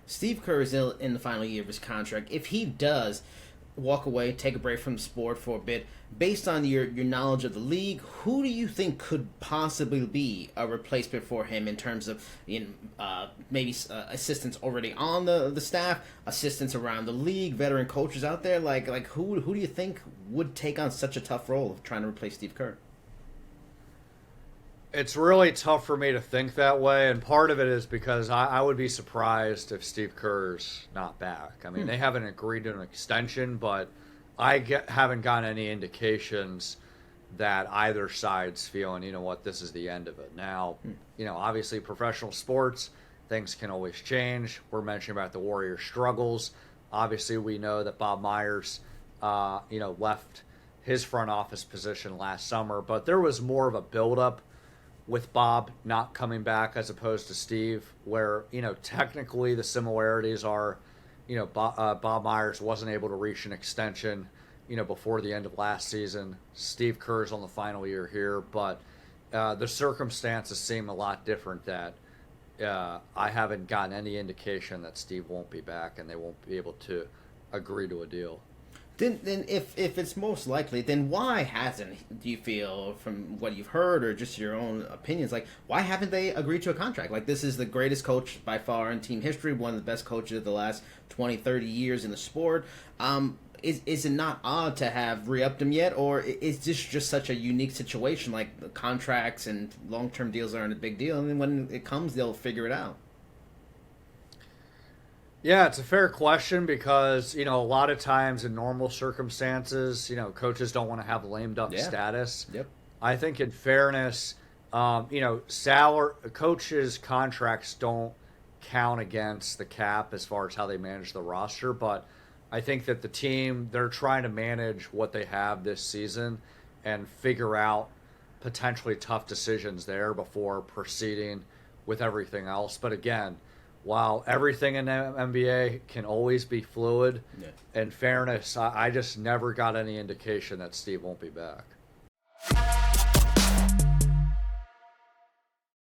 Steve Kerr is in the final year of his contract. If he does walk away, take a break from the sport for a bit, based on your knowledge of the league, who do you think could possibly be a replacement for him in terms of maybe assistants already on the staff, assistants around the league, veteran coaches out there? Like who do you think would take on such a tough role of trying to replace Steve Kerr? It's really tough for me to think that way, and part of it is because I would be surprised if Steve Kerr's not back. I mean, they haven't agreed to an extension, but haven't gotten any indications that either side's feeling, you know what, this is the end of it. Now, obviously professional sports, things can always change. We're mentioning about the Warriors' struggles. Obviously, we know that Bob Myers, left his front office position last summer, but there was more of a buildup with Bob not coming back as opposed to Steve, where, technically the similarities are, Bob Myers wasn't able to reach an extension, before the end of last season. Steve Kerr's on the final year here, but the circumstances seem a lot different that I haven't gotten any indication that Steve won't be back and they won't be able to agree to a deal. Then if it's most likely, then why hasn't, do you feel, from what you've heard or just your own opinions, like, why haven't they agreed to a contract? Like, this is the greatest coach by far in team history, one of the best coaches of the last 20, 30 years in the sport. Is it not odd to have re-upped him yet, or is this just such a unique situation, like the contracts and long-term deals aren't a big deal, and then when it comes, they'll figure it out? Yeah, it's a fair question because, a lot of times in normal circumstances, coaches don't want to have lame duck status. Yep. I think in fairness, coaches' contracts don't count against the cap as far as how they manage the roster, but I think that the team, they're trying to manage what they have this season and figure out potentially tough decisions there before proceeding with everything else. But again, while everything in the NBA can always be fluid, in fairness, I just never got any indication that Steve won't be back.